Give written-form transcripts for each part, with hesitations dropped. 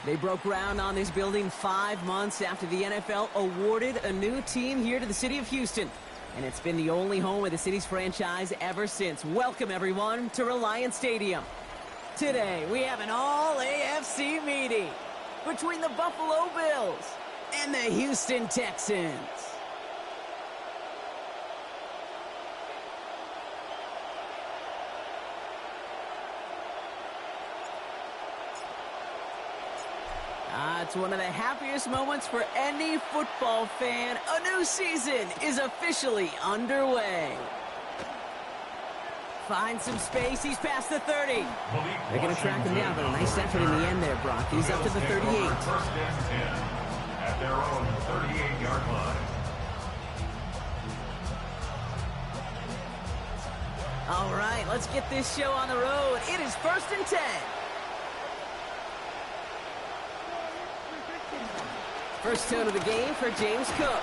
They broke ground on this building 5 months after the NFL awarded a new team here to the city of Houston. And it's been the only home of the city's franchise ever since. Welcome, everyone, to Reliant Stadium. Today, we have an all-AFC meeting between the Buffalo Bills and the Houston Texans. It's one of the happiest moments for any football fan. A new season is officially underway. Finds some space. He's past the 30. They're going to track him down, but a nice effort in the end there, Brock. He's up to the 38. First and 10 at their own 38-yard line. All right, let's get this show on the road. It is 1st and 10. First down of the game for James Cook.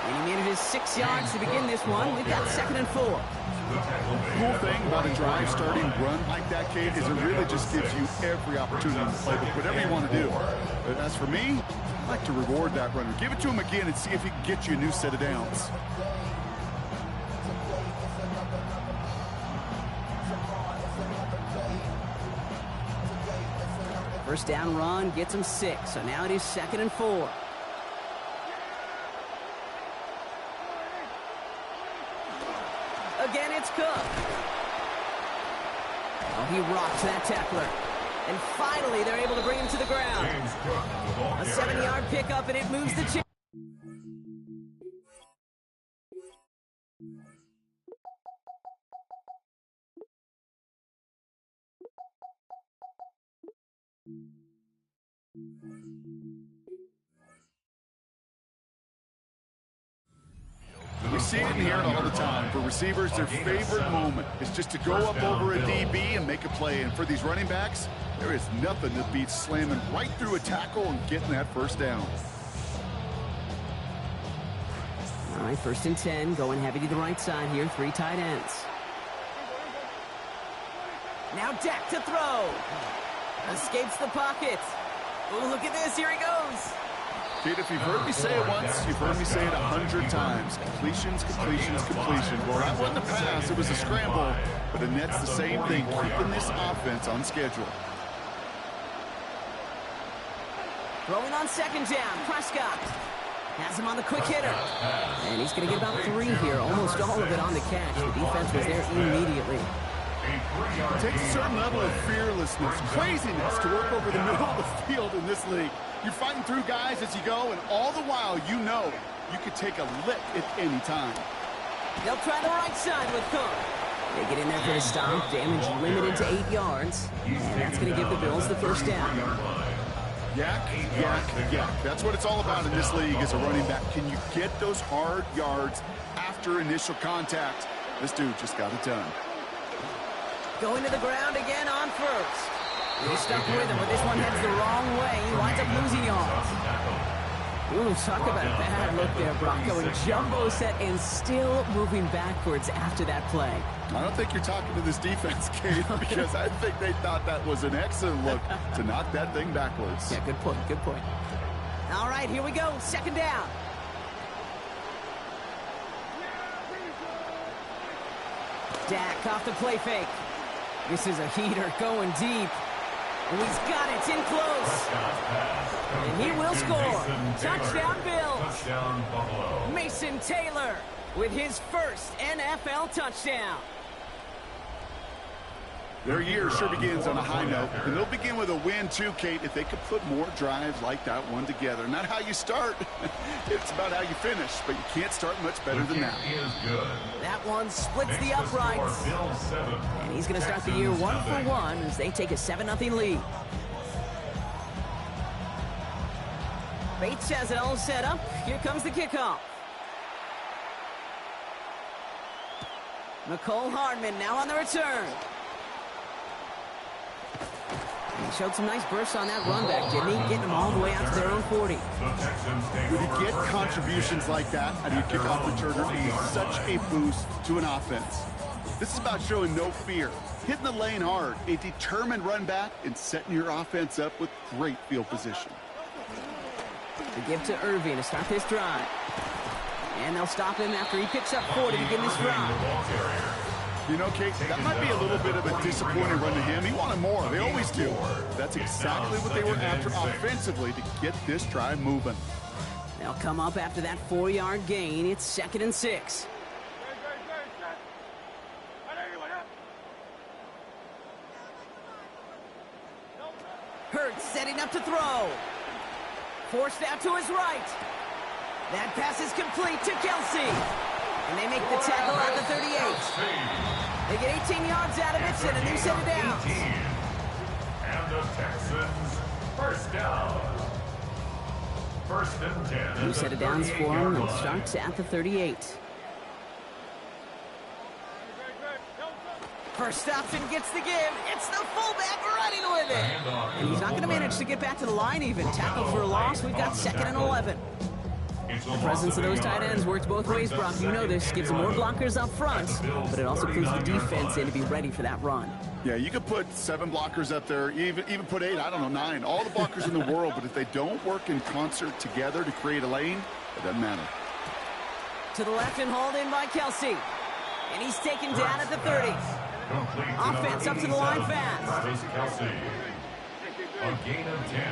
And he made it his 6 yards to begin this one. We've got 2nd and 4. The cool thing about a drive starting run like that, Kate, is it really just gives you every opportunity to play with whatever you want to do. But as for me, I like to reward that runner. Give it to him again and see if he can get you a new set of downs. First down run gets him 6, so now it is 2nd and 4. Again, it's Cook. Oh, he rocks that tackler. And finally, they're able to bring him to the ground. A 7-yard pickup, and it moves the chain. We see it and hear it all the time. For receivers, their favorite moment is just to go up over a DB and make a play. And for these running backs, there is nothing that beats slamming right through a tackle and getting that first down. All right, 1st and 10, going heavy to the right side here, 3 tight ends. Now Dak to throw. Escapes the pocket. Oh, look at this, here he goes. Kid, if you've heard me say it once, you've heard me say it 100 times. Completions, completions, completions. Well, that wasn't a pass, it was a scramble. But the net's the same thing, keeping this offense on schedule. Rolling on 2nd down, Prescott. Has him on the quick hitter. And he's going to get about 3 here, almost all of it on the catch. The defense was there immediately. It takes a certain level of fearlessness, craziness to work over the middle of the field in this league. You're fighting through guys as you go, and all the while you know you could take a lick at any time. They'll try the right side with Cook. They get in there for a stop. Damage limited to 8 yards. And that's going to give the Bills the first down. Yak, yak, yak. That's what it's all about in this league as a running back. Can you get those hard yards after initial contact? This dude just got it done. Going to the ground again on first. He's stuck with him, but this one heads the wrong way. He winds up losing yards. Ooh, talk about a bad look there, Brock. Going jumbo set and still moving backwards after that play. I don't think you're talking to this defense, Kate, because I think they thought that was an excellent look to knock that thing backwards. Yeah, good point, good point. All right, here we go. 2nd down. Dak off the play fake. This is a heater going deep. And he's got it in close. And he will score. Touchdown Bills. Touchdown Buffalo. Mason Taylor with his first NFL touchdown. Their year sure begins on a high note, and they'll begin with a win too, Kate, if they could put more drives like that one together. Not how you start, it's about how you finish, but you can't start much better than that. That one splits the uprights. And he's going to start the year 1 for 1 as they take a 7-0 lead. Bates has it all set up. Here comes the kickoff. McCole Hardman now on the return. He showed some nice bursts on that run back, didn't he? Getting them all the way out to their own 40. When you get contributions like that out of your kickoff returner, it is such a boost to an offense. This is about showing no fear, hitting the lane hard, a determined run back, and setting your offense up with great field position. The give to Irving to start this drive. And they'll stop him after he picks up 40 to begin this drive. You know, Kate, that might be a little bit of a disappointing run to him. He wanted more. They always do. That's exactly what they were after offensively to get this drive moving. They'll come up after that 4-yard gain. It's 2nd and 6. Hurts setting up to throw. Forced out to his right. That pass is complete to Kelsey. And they make the tackle at the 38. They get 18 yards out of it and a new set of downs. And the Texans first down. 1st and 10. New set of downs for him and starts at the 38. First option gets the give. It's the fullback running with it. And he's not going to manage to get back to the line even. Tackle for a loss. We've got 2nd and 11. The presence of those tight ends works both ways, Brock. You know this. Gives them more blockers up front, but it also puts the defense in to be ready for that run. Yeah, you could put 7 blockers up there, even put 8, I don't know, 9. All the blockers in the world, but if they don't work in concert together to create a lane, it doesn't matter. To the left and hauled in by Kelsey. And he's taken down at the 30. Offense up to the line fast. Kelsey. A gain of 10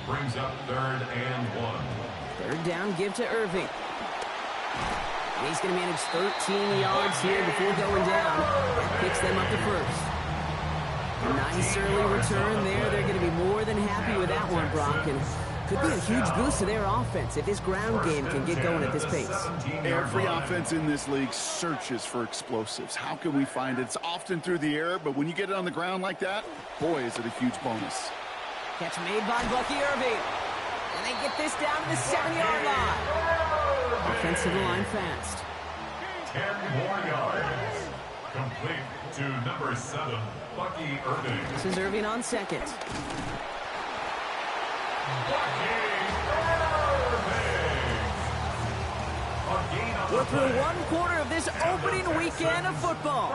brings up 3rd and 1. 3rd down, give to Irving. And he's going to manage 13 yards here before going down. That picks them up to 1st. A nice early return there. They're going to be more than happy with that one, Brock. And could be a huge boost to their offense if this ground game can get going at this pace. Every offense in this league searches for explosives. How can we find it? It's often through the air, but when you get it on the ground like that, boy, is it a huge bonus. Catch made by Bucky Irving. And they get this down to the 7-yard line. Offense to the line fast. 10 more yards. Complete to number 7, Bucky Irving. This is Irving on 2nd. We're through 1/4 of this opening weekend of football.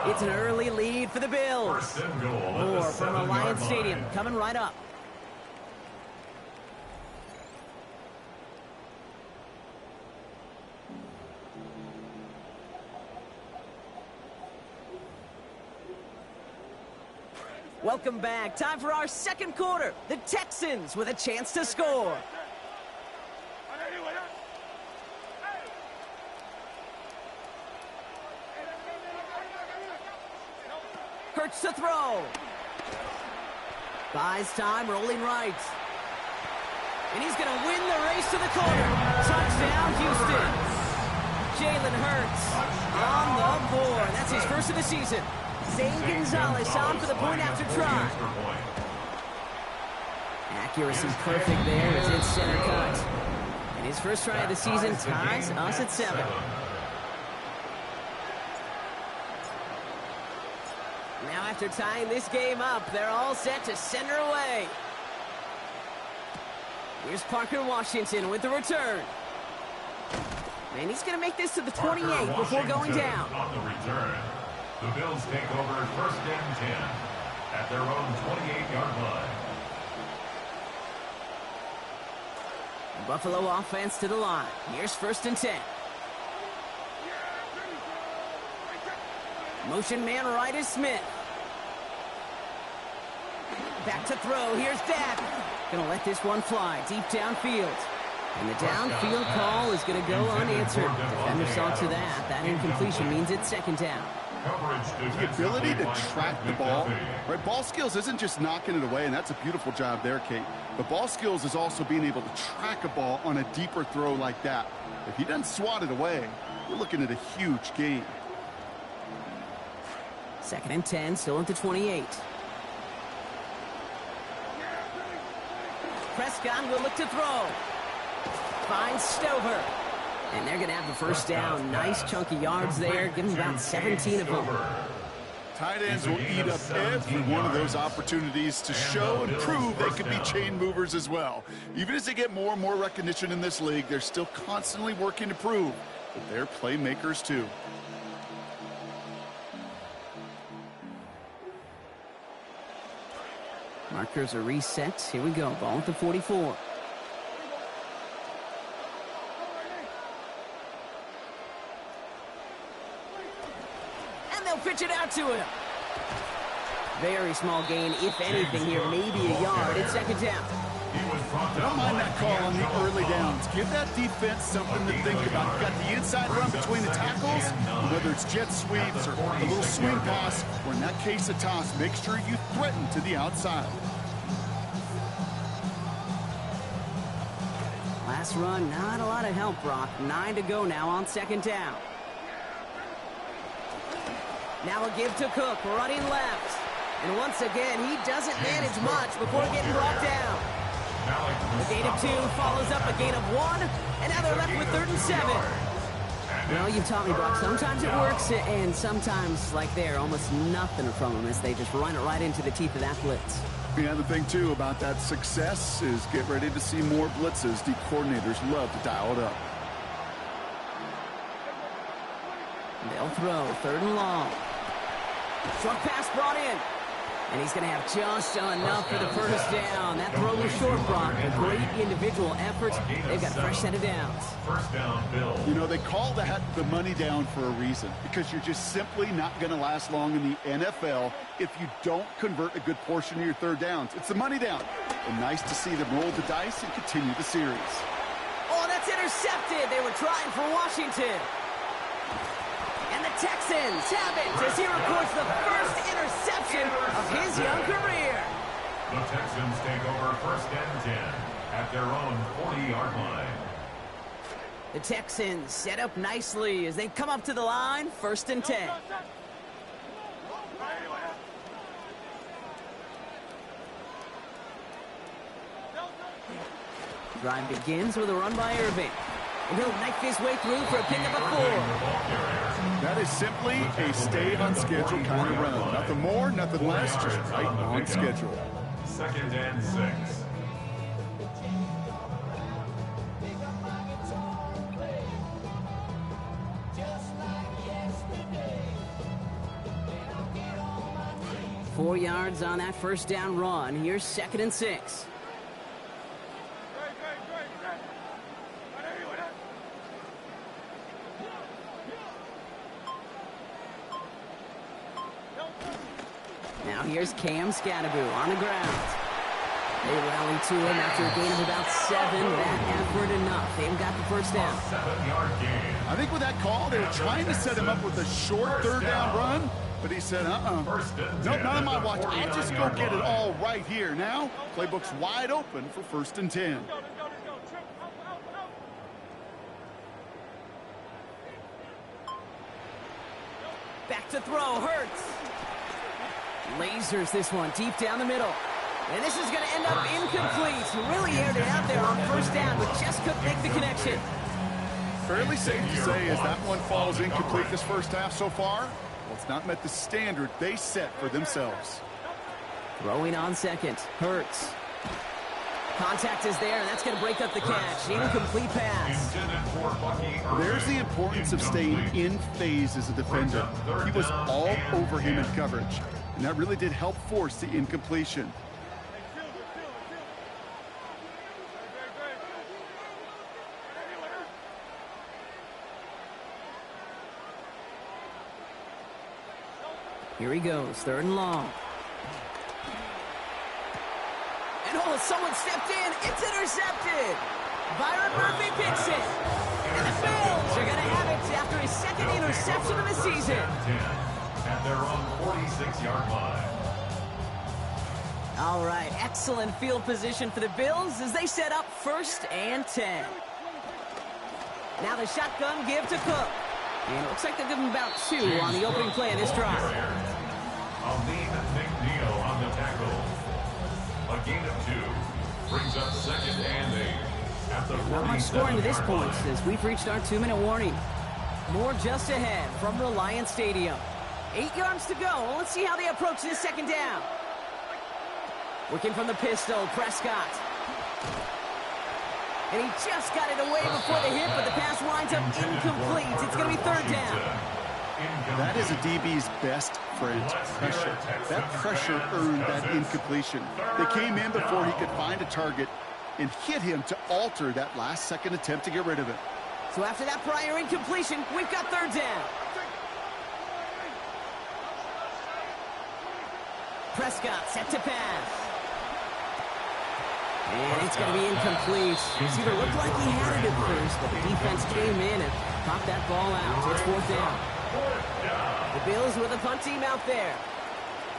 It's an early lead for the Bills. More from Alliance Stadium coming right up. Welcome back. Time for our 2nd quarter. The Texans with a chance to score. Hurts to throw. Buys time, rolling right. And he's going to win the race to the corner. Touchdown, Houston. Jalen Hurts on the board. That's his 1st of the season. Zane Gonzalez on for the point after try. Accuracy perfect there as it's center cut. And his 1st try of the season ties us at 7. Now after tying this game up, they're all set to send her away. Here's Parker Washington with the return. And he's going to make this to the 28 before going down. On the return. The Bills take over 1st and 10 at their own 28-yard line. Buffalo offense to the line. Here's 1st and 10. Motion man right is Smith. Back to throw. Here's Dak. Gonna let this one fly deep downfield. And the downfield call is going to go unanswered. Defender saw to that. That incompletion means it's 2nd down. The ability to track the ball, right? Ball skills isn't just knocking it away, and that's a beautiful job there, Kate. But ball skills is also being able to track a ball on a deeper throw like that. If he doesn't swat it away, we're looking at a huge gain. 2nd and 10, still at the 28. Prescott will look to throw. finds Stover. And they're going to have the first down. Nice chunky yards there. Give them about 17 of them. Tight ends will eat up every one of those opportunities to show and prove they could be chain movers as well. Even as they get more and more recognition in this league, they're still constantly working to prove that they're playmakers too. Markers are reset. Here we go. Ball at the 44. And they'll pitch it out to him. Very small gain, if anything here, maybe a yard. It's second down. I don't mind that call on the early downs. Give that defense something to think about. You got the inside run between the tackles, whether it's jet sweeps or a little swing pass, or in that case a toss, make sure you threaten to the outside. Last run, not a lot of help, Brock. 9 to go now on second down. Now a give to Cook, running left. And once again, he doesn't manage much before getting brought down. A gain of 2 follows up a gain of 1, and now they're left with 3rd and 7. Well, you taught me, Brock. Sometimes it works, and sometimes, like there, almost nothing from them as they just run it right into the teeth of that blitz. Yeah, the thing, too, about that success is get ready to see more blitzes. The coordinators love to dial it up. They'll throw 3rd and long. Short pass brought in. And he's going to have just enough for the first down. That throw was short, Brock. A great individual effort. They've got a fresh set of downs. First down, Bill. You know, they call that the money down for a reason, because you're just simply not going to last long in the NFL if you don't convert a good portion of your 3rd downs. It's the money down. And nice to see them roll the dice and continue the series. Oh, that's intercepted. They were trying for Washington. And the Texans have it as he records the first interception of his young career. The Texans take over 1st and 10 at their own 40-yard line. The Texans set up nicely as they come up to the line, 1st and 10. Drive begins with a run by Irving. And he'll knife his way through for a pickup of 4. That is simply a stay on schedule kind of run. Nothing more, nothing less, just right on schedule. 2nd and 6. Four yards on that first down run. Here's 2nd and 6. Now here's Cam Scatteroo on the ground. They rally to him after a gain of about 7. That effort enough. They've got the first down. 7-yard gain. I think with that call, they were trying to set him up with a short 3rd down run, but he said, nope, not on my watch. I'll just go get it all right here. Now, playbook's wide open for 1st and 10. Back to throw, Hurts. Lasers this one deep down the middle. And this is going to end up incomplete. Really aired it out there on 1st down, but just couldn't make the connection. Fairly safe to say as that one falls incomplete this first half so far, well, it's not met the standard they set for themselves. Throwing on 2nd, Hurts. Contact is there, and that's going to break up the catch. Incomplete pass. There's the importance of staying in phase as a defender. He was all over him in coverage, and that really did help force the incompletion. Here he goes, 3rd and long. And oh, someone stepped in. It's intercepted. Byron Murphy picks it. And the Bills are going to have it after his 2nd interception of the season. At their own 46-yard line. All right, excellent field position for the Bills as they set up 1st and 10. Now the shotgun give to Cook. And it looks like they'll give him about 2 on the opening play of this drive. Aline McNeil on the tackle. A gain of 2 brings up 2nd and 8 at Not much scoring to this point as we've reached our 2-minute warning. More just ahead from Reliant Stadium. 8 yards to go. Let's see how they approach this second down. Working from the pistol, Prescott. And he just got it away before the hit, but the pass winds up incomplete. It's going to be third down. That is a DB's best friend, pressure. That pressure earned that incompletion. They came in before he could find a target and hit him to alter that last-second attempt to get rid of it. So after that prior incompletion, we've got third down. Prescott set to pass. And it's going to be incomplete. Receiver looked like he had it at first, but the defense came in and popped that ball out. It's fourth down. The Bills with a punt team out there.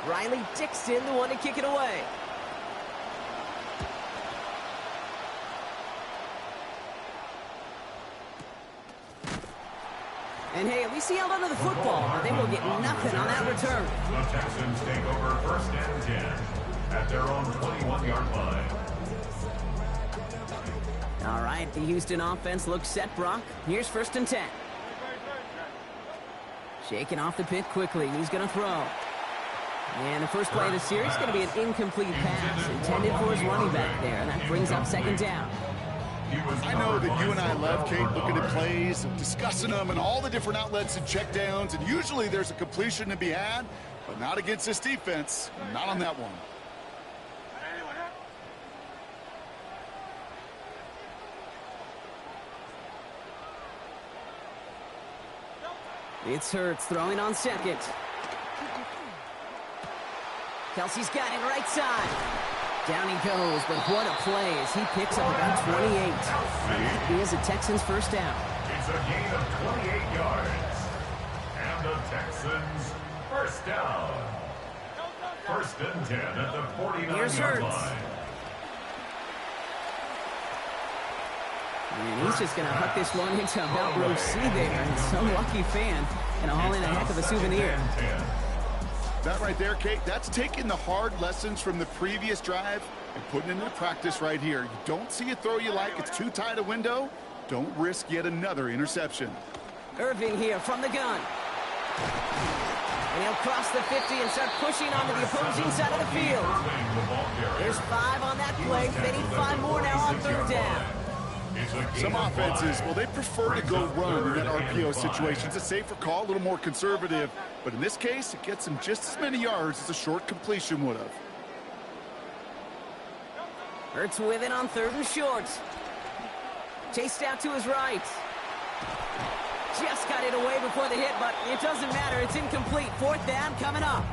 Riley Dixon, the one to kick it away. And hey, at least he held onto the football, but they will get nothing on that return. The Texans take over first and 10 at their own 21-yard line. All right, the Houston offense looks set, Brock. Here's first and 10. Shaking off the pick quickly. He's going to throw. And the first play of the series is going to be an incomplete pass intended for his running back there. And that brings up second down. I know that you and I love, Kate, looking at plays, discussing them, and all the different outlets and checkdowns. And usually there's a completion to be had, but not against this defense. Not on that one. It's Hurts throwing on second. Kelsey's got it right side. Down he goes, but what a play as he picks up about 28. And that is a Texans first down. It's a gain of 28 yards. And the Texans first down. First and 10 at the 49-yard line. And he's just going to huck this one into about row C there. And some lucky fan and haul in a heck of a souvenir. That right there, Kate, that's taking the hard lessons from the previous drive and putting it into practice right here. You don't see a throw you like, it's too tight a window. Don't risk yet another interception. Irving here from the gun. And he'll cross the 50 and start pushing onto the opposing side of the field. There's 5 on that play. They need 5 more now on third down. Some offenses, well, they prefer to go run in that RPO situation. It's a safer call, a little more conservative. But in this case, it gets them just as many yards as a short completion would have. Hurts with it on third and short. Chased out to his right. Just got it away before the hit, but it doesn't matter. It's incomplete. Fourth down coming up.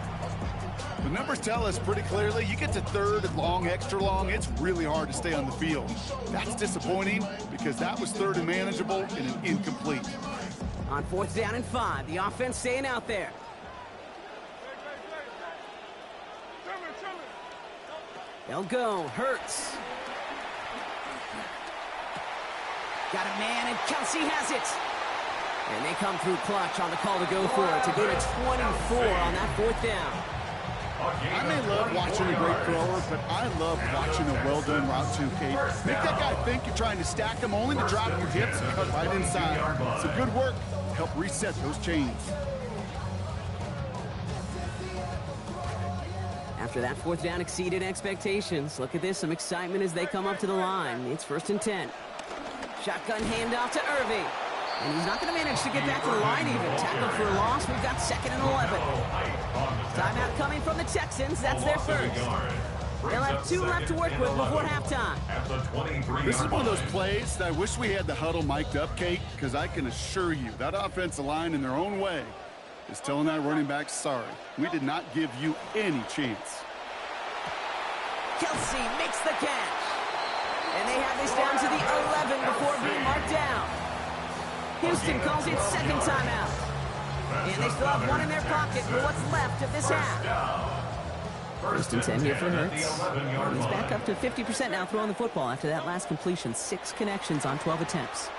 The numbers tell us pretty clearly, you get to third and long, extra long, it's really hard to stay on the field. That's disappointing because that was third and manageable and an incomplete. On fourth down and 5, the offense staying out there. They'll go. Hurts. Got a man, and Kelsey has it. And they come through clutch on the call to go for it to go to 24 on that fourth down. I may love watching a great thrower, but I love watching a well-done route too, Kate. Make that guy think you're trying to stack him only to drop your hips and cut right inside. It's a good work. Help reset those chains. After that fourth down exceeded expectations, look at this, some excitement as they come up to the line. It's first and 10. Shotgun handoff to Irving. And he's not going to manage to get back to the line even. Tackle for a loss. We've got second and 11. Timeout coming from the Texans. That's their first. They'll have 2 left to work with before halftime. This is one of those plays that I wish we had the huddle mic'd up, Kate, because I can assure you that offensive line in their own way is telling that running back, sorry, we did not give you any chance. Kelsey makes the catch. And they have this down to the 11 before being marked down. Houston calls it second timeout. And they still have 1 in their pocket for what's left of this half. First and 10 here for Hurts. And he's back up to 50% now throwing the football after that last completion. 6 connections on 12 attempts.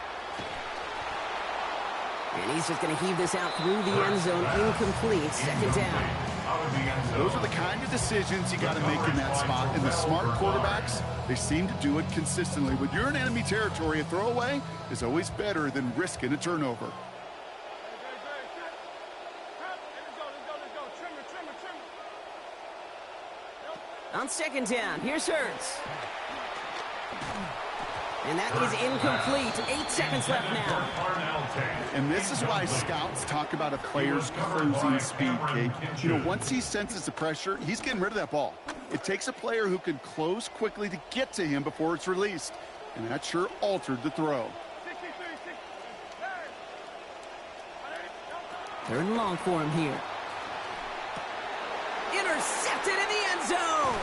And he's just going to heave this out through the end zone. Incomplete. Second down. out of the end zone. Those are the kind of decisions you got to make in that spot. And the smart quarterbacks, they seem to do it consistently. When you're in enemy territory, a throwaway is always better than risking a turnover. On second down, here's Hurts. And that is incomplete. 8 seconds left now. And this is why scouts talk about a player's closing speed, Kate. You know, once he senses the pressure, he's getting rid of that ball. It takes a player who can close quickly to get to him before it's released. And that sure altered the throw. 3rd and long for him here. Intercepted in the end zone.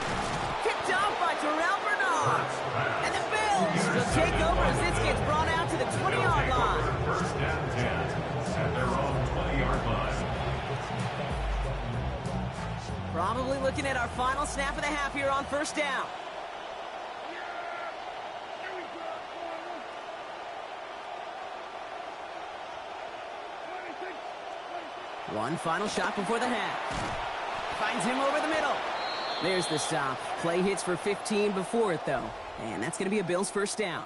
Kicked off by Terrell Bernard. And the Bills will take over as this gets brought out to the 20-yard line. First and 10 at their own 20-yard line. Probably looking at our final snap of the half here on first down. One final shot before the half. Finds him over the middle. There's the stop. Play hits for 15 before it, though. And that's going to be a Bills first down.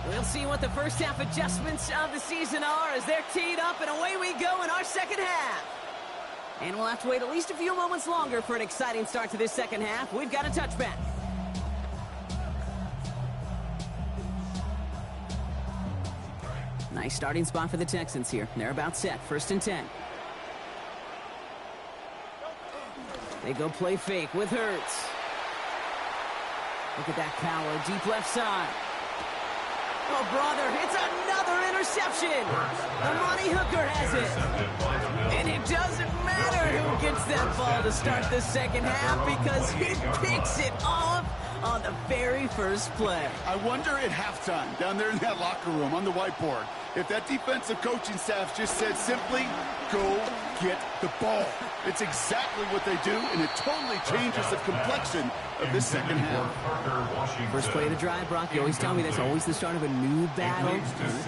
We'll see what the first half adjustments of the season are as they're teed up, and away we go in our second half. And we'll have to wait at least a few moments longer for an exciting start to this second half. We've got a touchback. Nice starting spot for the Texans here. They're about set. 1st and 10. They go play fake with Hurts. Look at that power. Deep left side. Oh, brother, it's another interception. The Money Hooker has it. And it doesn't matter who gets that ball to start the second half because he picks it off on the very first play. I wonder at halftime, down there in that locker room on the whiteboard, if that defensive coaching staff just said simply, go get the ball. It's exactly what they do, and it totally changes the complexion of this second half. First play of the drive, Brock, you always tell me that's always the start of a new battle.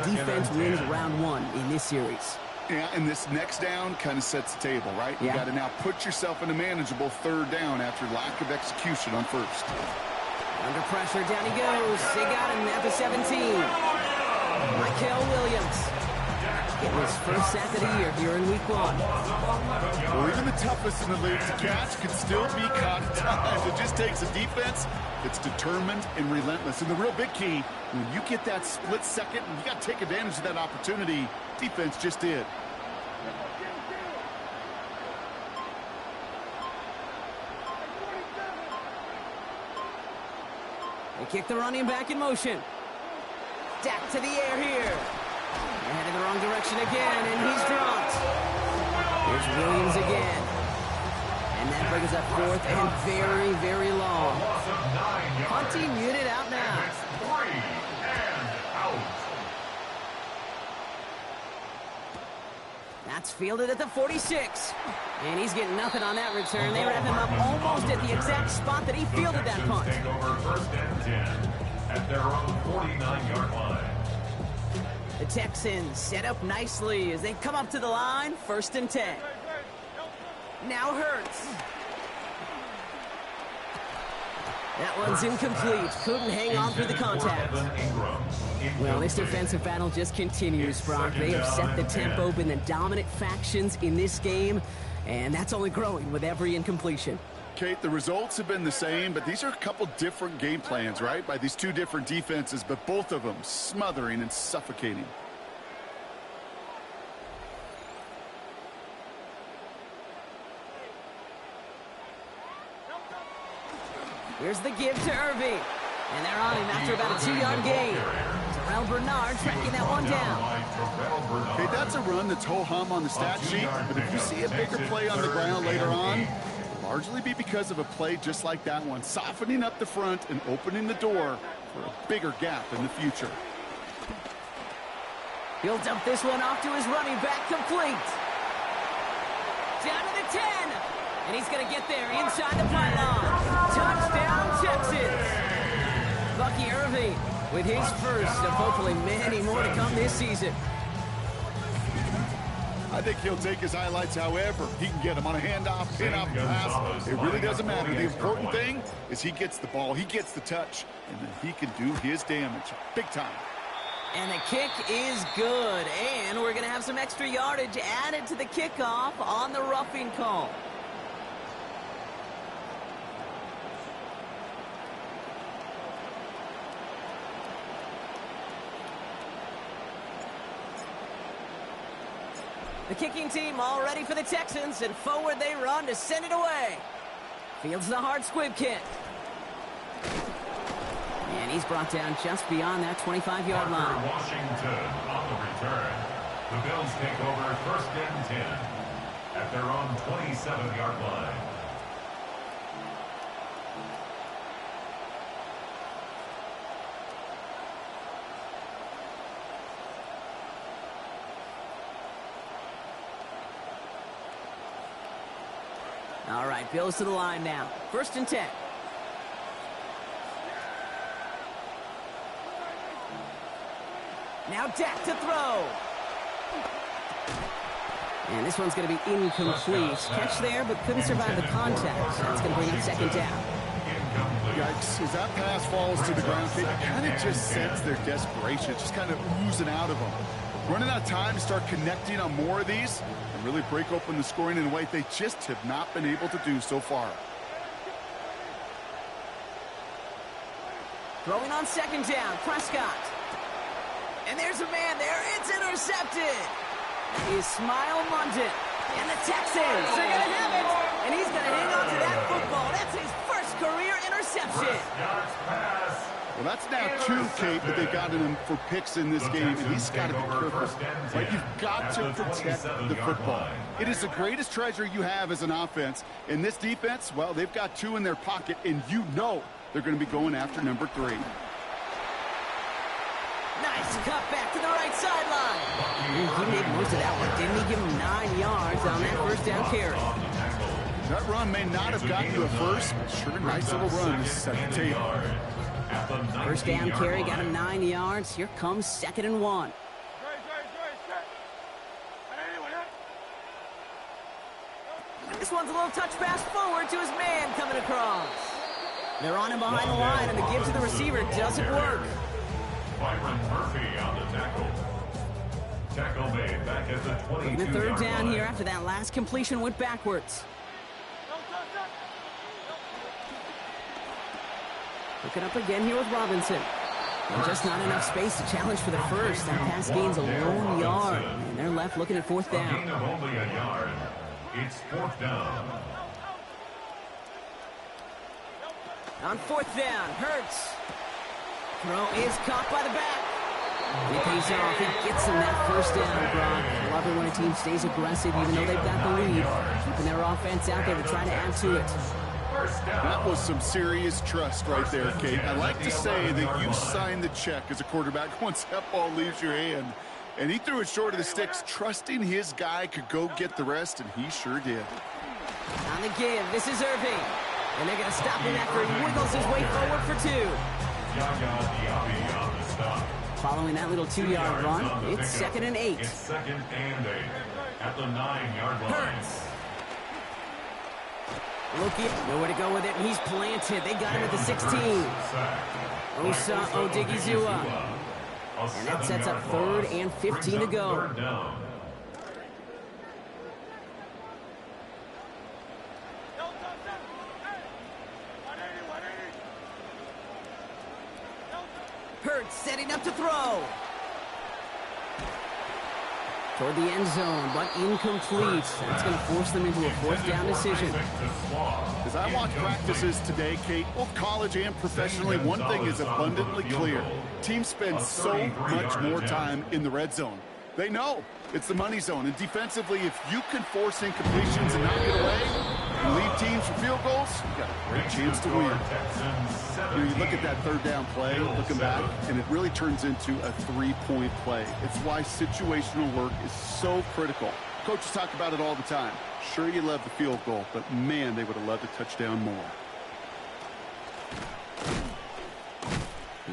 Defense wins round 1 in this series. Yeah, and this next down kind of sets the table, right? You got to now put yourself in a manageable 3rd down after lack of execution on first. Under pressure, down he goes. They got him at the 17. Michael Williams. It was first sack of the year here in week 1. Well, even the toughest in the league to catch can still be caught at times. It just takes a defense that's determined and relentless. And the real big key, when you get that split second, you got to take advantage of that opportunity. Defense just did. They kick the running back in motion. Dak to the air here. They're heading the wrong direction again, and he's dropped. Here's Williams again. And that brings up 4th and very, very long. Hunting unit out now. 3 and out. That's fielded at the 46. And he's getting nothing on that return. They wrap him up almost at the exact spot that he fielded that punt. Take over 1st and 10 at their own 49-yard line. The Texans set up nicely as they come up to the line. 1st and 10. Now Hurts. That one's incomplete. Couldn't hang on through the contact. Well, this defensive battle just continues, Brock. They have set the tempo, been the dominant factions in this game, and that's only growing with every incompletion. Kate, the results have been the same, but these are a couple different game plans, right? By these two different defenses, but both of them smothering and suffocating. Here's the give to Irving. And they're on him after about a 2-yard gain. Terrell Bernard tracking that one down. Hey, that's a run that's ho-hum on the stat sheet, but if you see a bigger play on the ground later on, it'll largely be because of a play just like that one, softening up the front and opening the door for a bigger gap in the future. He'll dump this one off to his running back, complete. Down to the 10. And he's going to get there inside the pylon. Touchdown, Texans. Bucky Irving with his first of hopefully many more to come this season. I think he'll take his highlights however he can get them on a handoff, pin-off, pass. It really doesn't matter. The important thing is he gets the ball, he gets the touch, and then he can do his damage big time. And the kick is good, and we're going to have some extra yardage added to the kickoff on the roughing call. The kicking team all ready for the Texans, and forward they run to send it away. Fields the hard squib kick. And he's brought down just beyond that 25-yard line. Washington on the return. The Bills take over 1st and 10 at their own 27-yard line. All right, Bills to the line now. 1st and 10. Now Dak to throw. And this one's going to be incomplete. Catch there, but couldn't survive the contact. That's going to bring up 2nd down. Yikes, as that pass falls to the ground, they kind of just sense their desperation, just kind of oozing out of them. Running out of time to start connecting on more of these and really break open the scoring in a way they just have not been able to do so far. Throwing on 2nd down, Prescott. And there's a man there. It's intercepted. That is Smile London. And the Texans are going to have it. And he's going to hang on to that football. That's his first career interception. Well, that's now 2, Kate, that they've gotten him for picks in this game, and he's got to be careful. Right? You've got to protect the football. It is the greatest treasure you have as an offense. In this defense, well, they've got 2 in their pocket, and you know they're going to be going after number 3. Nice cut back to the right sideline. He made most of that one, didn't he? Give him 9 yards on that 1st down carry. That run may not have gotten you a first, but sure a nice little run to set the table. 1st down carry got him 9 yards. Here comes 2nd and 1. This one's a little touch pass forward to his man coming across. They're on him behind the line, and the give to the receiver doesn't work. Byron Murphy on the tackle. Tackle made back at the 22-yard line. The 3rd down here after that last completion went backwards. Look it up again here with Robinson. And just not enough space to challenge for the first. That pass gains a lone yard. And they're left looking at 4th down. A gain of only a yard. It's 4th down. On 4th down, Hurts. Throw is caught by the back. And he pays off. He gets him that 1st down, Brock. I love it when a team stays aggressive even though they've got the lead. Keeping their offense out there to try to add to it. That was some serious trust right there, Kate. I like to say that you sign the check as a quarterback once that ball leaves your hand. And he threw it short of the sticks, trusting his guy could go get the rest, and he sure did. On the give, this is Irving. And they're going to stop him after he wiggles his way forward for 2. Following that little 2-yard run, it's 2nd and 8. It's 2nd and 8 at the 9-yard line. Hurts. Looking, nowhere to go with it, and he's planted. They got him at the 16. Osa Odigizua. And that sets up 3rd and 15 to go. Hurts setting up to throw. Toward the end zone, but incomplete. That's going to force them into a 4th down decision. As I watch practices today, Kate, both college and professionally, one thing is abundantly clear. Teams spend so much more time in the red zone. They know it's the money zone. And defensively, if you can force incompletions and not get away and leave teams for field goals, you've got a great chance to win. You look at that 3rd down play, looking back, and it really turns into a 3-point play. It's why situational work is so critical. Coaches talk about it all the time. Sure, you love the field goal, but man, they would have loved a touchdown more.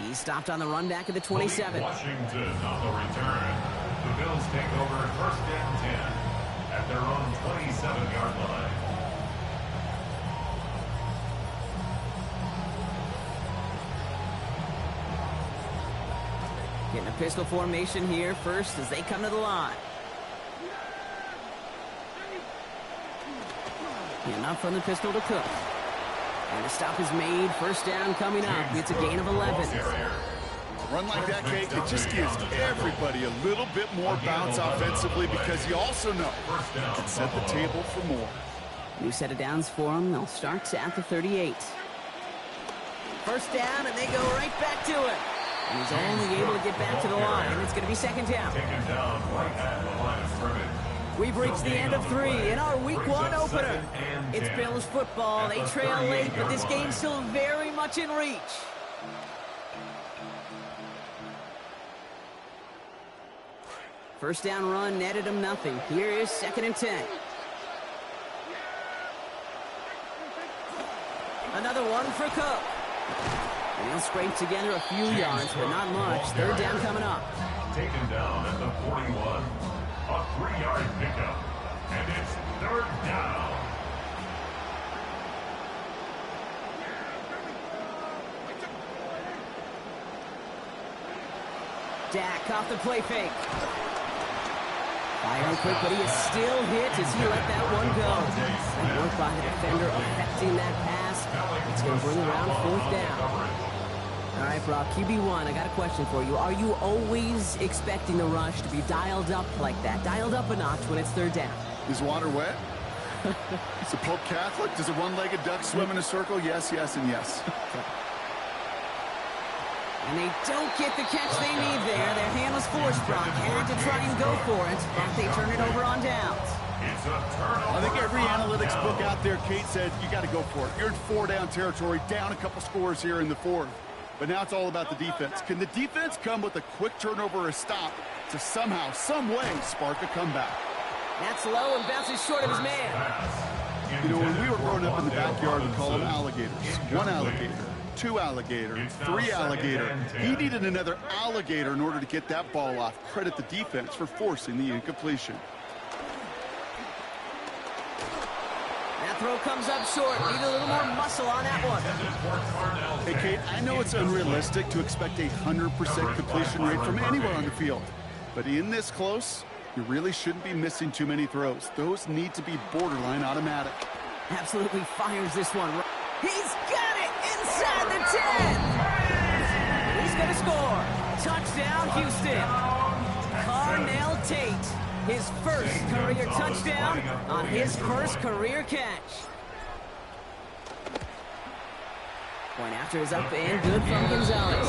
He stopped on the run back at the 27. Washington on the return. The Bills take over 1st and 10 at their own 27-yard line. Getting a pistol formation here first as they come to the line. And up from the pistol to Cook. And the stop is made. 1st down coming up. It's a gain of 11. A run like that, Kate, it just gives everybody a little bit more bounce offensively because you also know you can set the table for more. New set of downs for them. They'll start at the 38. 1st down, and they go right back to it. And he's only able to get back to the line. It's going to be 2nd down. Taken down right at the line of scrimmage. We've reached the end of 3 in our Week 1 opener. It's Bills football. They trail late, but this game's still very much in reach. First down run netted him nothing. Here is 2nd and 10. Another one for Cook. And he'll scrape together a few yards, but not much. 3rd down coming up. Taken down at the 41. A 3-yard pickup. And it's 3rd down. Dak off the play fake. Firing quick, but he is still hit as he let that one go. Good work by the defender affecting that pass. It's going to bring around 4th down. All right, Brock, QB1, I got a question for you. Are you always expecting the rush to be dialed up like that, dialed up a notch when it's 3rd down? Is water wet? Is the Pope Catholic? Does a one-legged duck swim in a circle? Yes, yes, and yes. And they don't get the catch they need there. Their hand was forced, Brock. Had to try and go for it, but they turn it over on downs. I think every analytics book out there, Kate, said you got to go for it. You're in 4-down territory, down a couple scores here in the 4th. But now it's all about the defense. Can the defense come with a quick turnover or a stop to somehow, some way, spark a comeback? That's low and bounces short of his man. You know, when we were growing up in the backyard, we call them alligators. 1 alligator, 2 alligator, 3 alligator. He needed another alligator in order to get that ball off. Credit the defense for forcing the incompletion. That throw comes up short. Need a little more muscle on that one. Hey, Kate, I know it's unrealistic to expect a 100% completion rate from anywhere on the field. But in this close, you really shouldn't be missing too many throws. Those need to be borderline automatic. Absolutely fires this one. He's got it inside the 10. He's going to score. Touchdown, Houston. Carnell Tate. His first career touchdown on his first career catch. Point after is up and good from Gonzalez.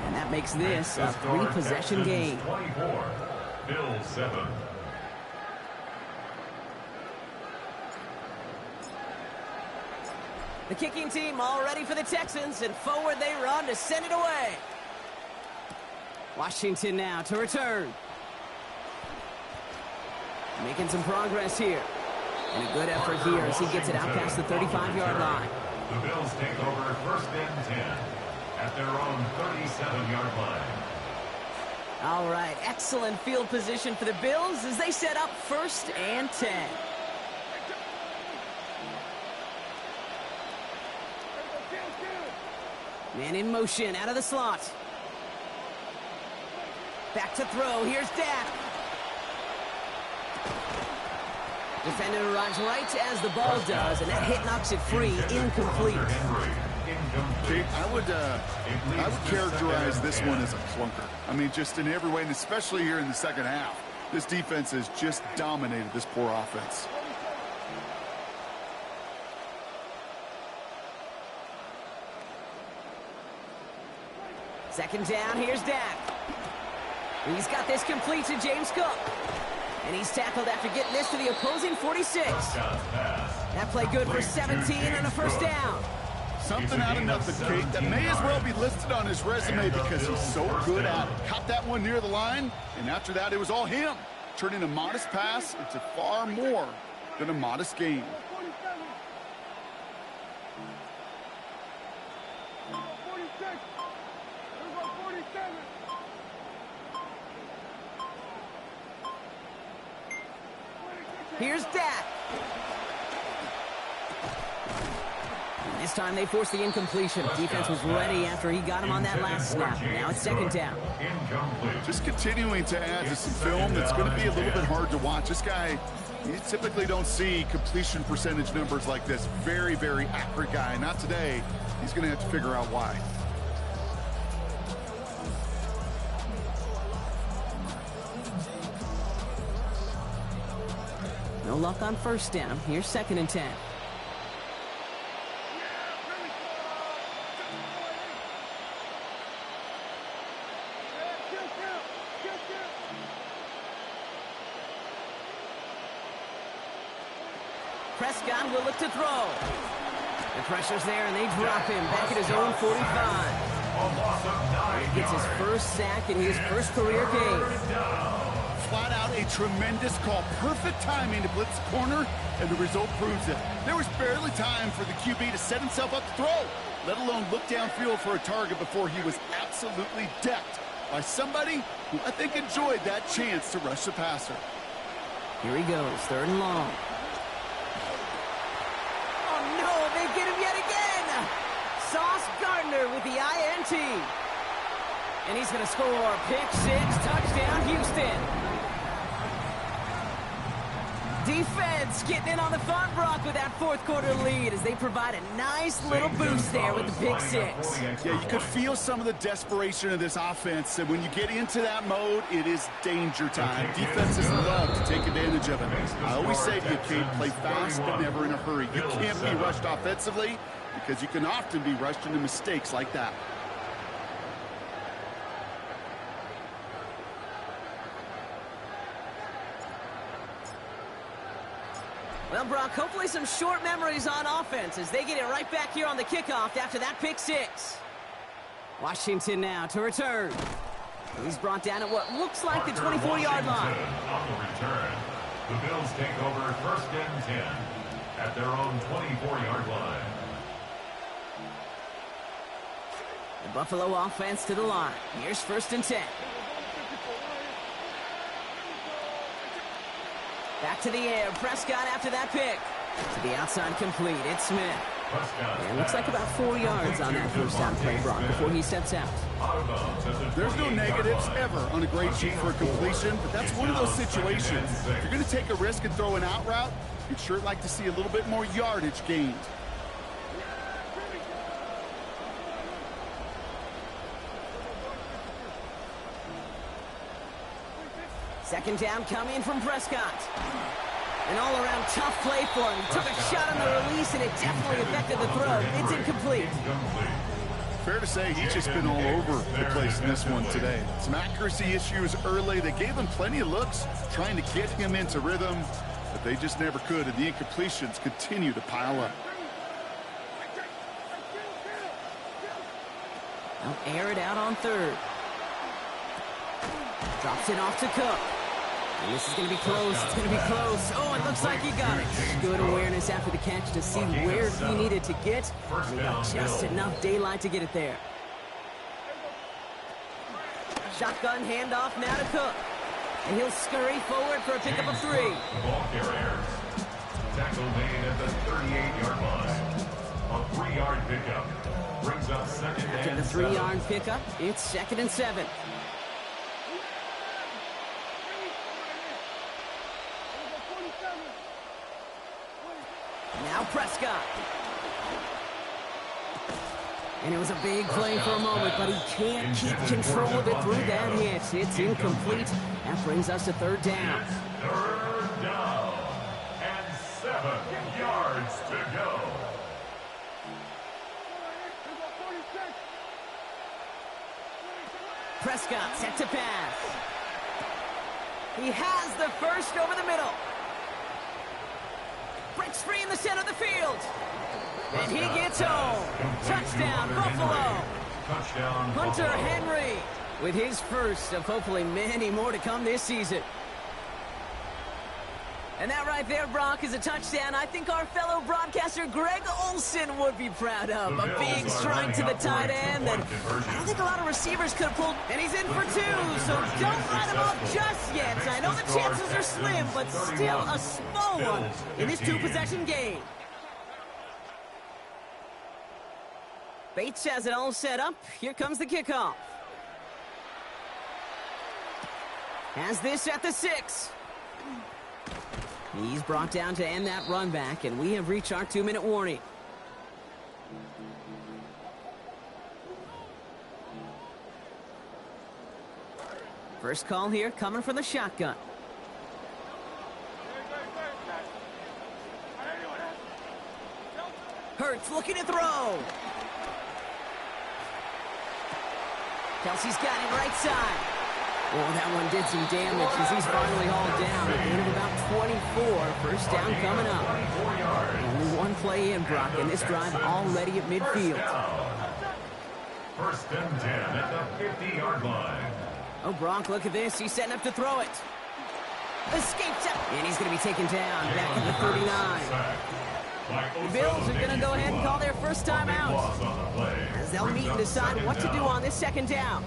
And that makes this a 3-possession game. 24, Bills 7. The kicking team all ready for the Texans, and forward they run to send it away. Washington now to return. Making some progress here. And a good effort here as he gets it out past the 35-yard line. The Bills take over 1st and 10 at their own 37-yard line. All right, excellent field position for the Bills as they set up 1st and 10. Man in motion out of the slot. Back to throw. Here's Dak. Defender arrives right as the ball does, and that hit knocks it free, incomplete. Kate, I would characterize this one as a clunker. I mean, just in every way, and especially here in the 2nd half. This defense has just dominated this poor offense. Second down, here's Dak. He's got this complete to James Cook. And he's tackled after getting this to the opposing 46. That play good for 17 and a 1st down. Something out of nothing, Kate, that may as well be listed on his resume because he's so good at it. Caught that one near the line, and after that, it was all him. Turning a modest pass into far more than a modest gain. Here's Dak. This time they forced the incompletion. Defense was ready after he got him on that last snap. Now it's second down. Just continuing to add to some film that's going to be a little bit hard to watch. This guy, you typically don't see completion percentage numbers like this. Very, very accurate guy. Not today. He's going to have to figure out why. No luck on first down. Here's second and 10. Prescott will look to throw. The pressure's there, and they drop him back at his own 45. He gets his first sack in his first career game. Flat out a tremendous call. Perfect timing to blitz the corner, and the result proves it. There was barely time for the QB to set himself up to throw, let alone look downfield for a target before he was absolutely decked by somebody who I think enjoyed that chance to rush the passer. Here he goes, third and long. Get him yet again. Sauce Gardner with the INT. And he's going to score. Pick six, touchdown, Houston. Defense getting in on the fun, Brock, with that fourth quarter lead as they provide a nice little boost there with the pick six. Yeah, you could feel some of the desperation of this offense. And when you get into that mode, it is danger time. Defenses love to take advantage of it. I always say to you, kid, play fast but never in a hurry. You can't be rushed offensively because you can often be rushed into mistakes like that. Well, Brock, hopefully some short memories on offense as they get it right back here on the kickoff after that pick six. Washington now to return. He's brought down at what looks like the 24-yard line. On the return, the Bills take over first and 10 at their own 24-yard line. The Buffalo offense to the line. Here's first and 10. Back to the air. Prescott after that pick. To the outside complete. It's Smith. And looks like about 4 yards on that first down play, Brock, before he steps out. There's no negatives ever on a grade sheet for a completion, but that's one of those situations. If you're going to take a risk and throw an out route, you'd sure like to see a little bit more yardage gained. Second down coming from Prescott. An all-around tough play for him. He took a shot on the release, and it definitely affected the throw. It's incomplete. Fair to say he's just been all over the place in this one today. Some accuracy issues early. They gave him plenty of looks trying to get him into rhythm, but they just never could, and the incompletions continue to pile up. They'll air it out on third. Drops it off to Cook. And this is going to be close. It's going to be close. Oh, it looks like he got it. Good awareness after the catch to see where he needed to get. And he got just enough daylight to get it there. Shotgun handoff now to Cook. And he'll scurry forward for a pickup of 3. Ball carriers. Tackle made at the 38-yard line. A 3-yard pickup brings up second and 7. After the 3-yard pickup, it's second and 7. Now Prescott. And it was a big play for a moment, but he can't keep control of it through that hit. It's incomplete. That brings us to third down. Third down and 7 yards to go. Prescott set to pass. He has the first over the middle. Breaks free in the center of the field. And he gets home. Touchdown, Buffalo. Touchdown, Hunter Buffalo. Henry with his first of hopefully many more to come this season. And that right there, Brock, is a touchdown I think our fellow broadcaster Greg Olson would be proud of. A big strike to the tight end that I don't think a lot of receivers could have pulled. And he's in for 2, so don't write him off just yet. I know the chances are slim, but still a small one in this 2-possession game. Bates has it all set up. Here comes the kickoff. Has this at the 6. He's brought down to end that run back, and we have reached our 2-minute warning. First call here coming from the shotgun. Hurts looking to throw. Kelsey's got it right side. Oh, that one did some damage as he's finally hauled down at the end of about 24. First down coming up. Only one play in, Brock, and this drive already at midfield. First and 10 at the 50-yard line. Oh, Brock, look at this. He's setting up to throw it. Escapes out. And he's going to be taken down back at the 39. The Bills are going to go ahead and call their first time out, as they'll meet and decide what to do on this second down.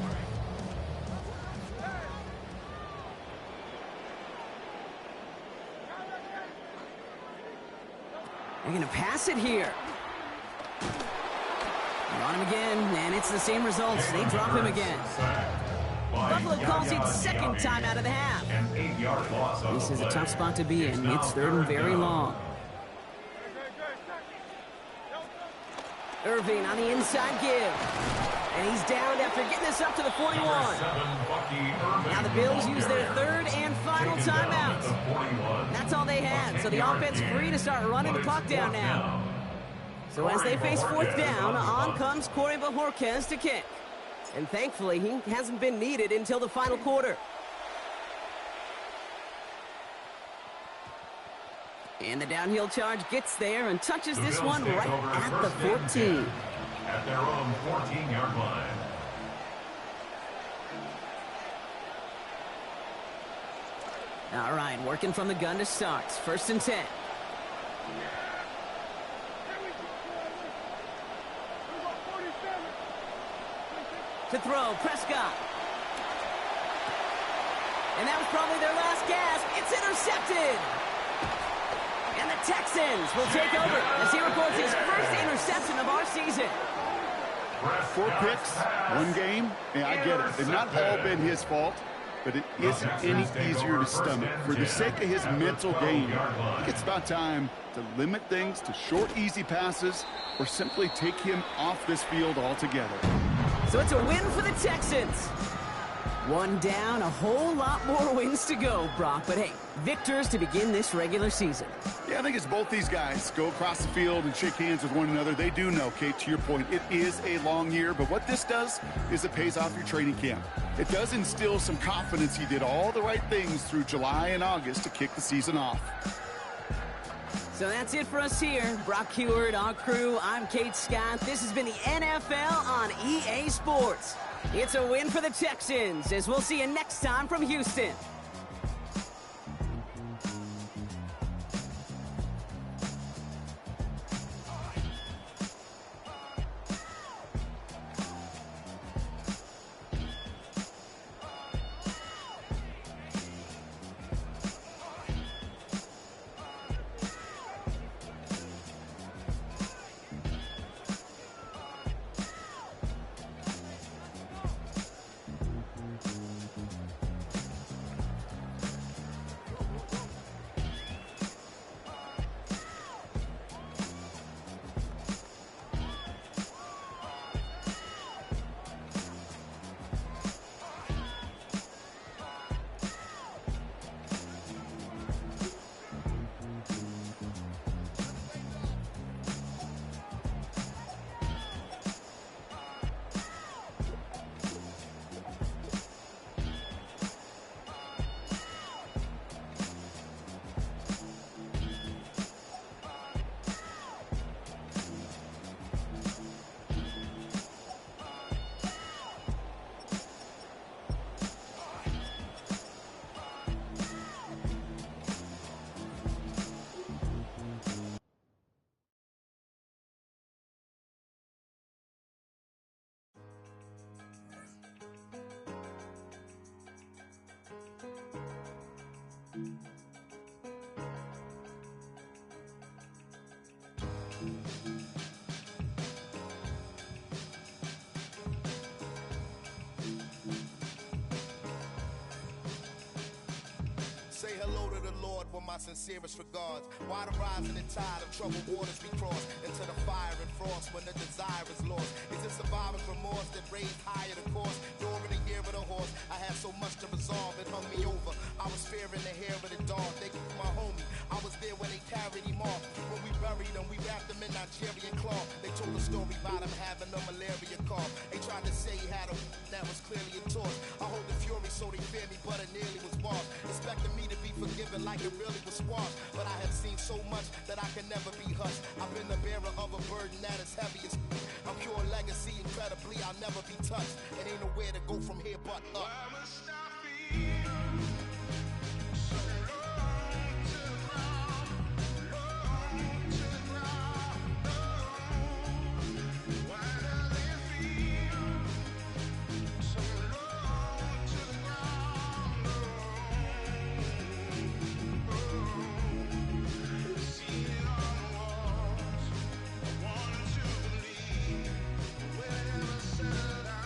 They're going to pass it here. They're on him again, and it's the same results. They drop him again. Buffalo calls it second time out of the half. This is a tough spot to be in. It's third and very long. Irving on the inside give. And he's down after getting this up to the 41. Now the Bills use their third and final timeout. That's all they had, so the offense free to start running the clock down now. So as they face fourth down, on comes Corey Bajorquez to kick. And thankfully, he hasn't been needed until the final quarter. And the downhill charge gets there and touches this one right at the 14. At their own 14-yard line. All right, working from the gun to start. First and 10. To throw, Prescott. And that was probably their last gasp. It's intercepted. And the Texans will take over as he records his first interception of our season. 4 picks, 1 game. Yeah, I get it. They've not all been his fault, but it isn't any easier to stomach. For the sake of his mental game, I think it's about time to limit things to short, easy passes or simply take him off this field altogether. So it's a win for the Texans. 1 down, a whole lot more wins to go, Brock. But hey, victors to begin this regular season. Yeah, I think it's both these guys go across the field and shake hands with one another. They do know, Kate, to your point, it is a long year. But what this does is it pays off your training camp. It does instill some confidence he did all the right things through July and August to kick the season off. So that's it for us here. Brock Heward, our crew, I'm Kate Scott. This has been the NFL on EA Sports. It's a win for the Texans, as we'll see you next time from Houston. with my sincerest regards. Why the rising and tide of troubled waters we cross into the fire and frost when the desire is lost? Is it survivor's remorse that raised higher the course? During the year of the horse, I had so much to resolve, it hung me over. I was fearing the hair of the dog. They my homie, I was there when they carried him off. When we buried him, we wrapped him in Nigerian cloth. They told a story about him having a malaria cough. They tried to say he had a that was clearly a torch. I hold the fury so they fear me, but it nearly was washed. Expecting me to be forgiven like it really was squashed. But I have seen so much that I can never be hushed. I've been the bearer of a burden that is heavy as I'm pure legacy, incredibly I'll never be touched. It ain't nowhere to go from here but up. Why must I feel so low to the ground, low to the ground, low? Why does it feel so low to the ground, low? See it on the walls, I wanted to believe, but will it ever settle down?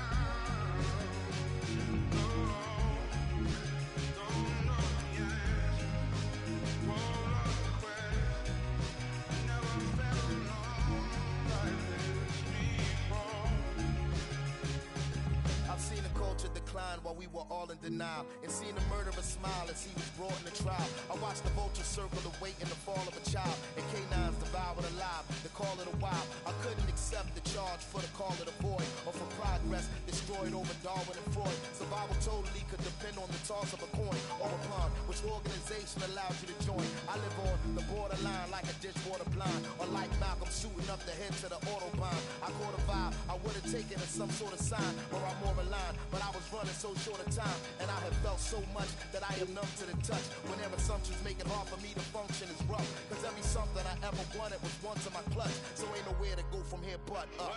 I've seen the culture decline while we were all in denial, and seen the murderer smile as he was brought in the trial. I watched the vultures circle the weight in the fall of a child, and canines devoured alive, the call of the wild. I couldn't accept the charge for the call of the void, or for progress destroyed over Darwin and Freud. Survival totally could depend on the toss of a coin or a pawn. Which organization allows you to join? I live on the borderline like a dishwater blind, or like Malcolm shooting up the head to the autobahn. I caught a vibe, I would have taken it as some sort of sign, or I'm more aligned, but I was running so short of time, and I have felt so much that I am numb to the touch. When their assumptions make it hard for me to function is rough, cause every something I ever wanted was once in my clutch, so ain't nowhere to go from here but up.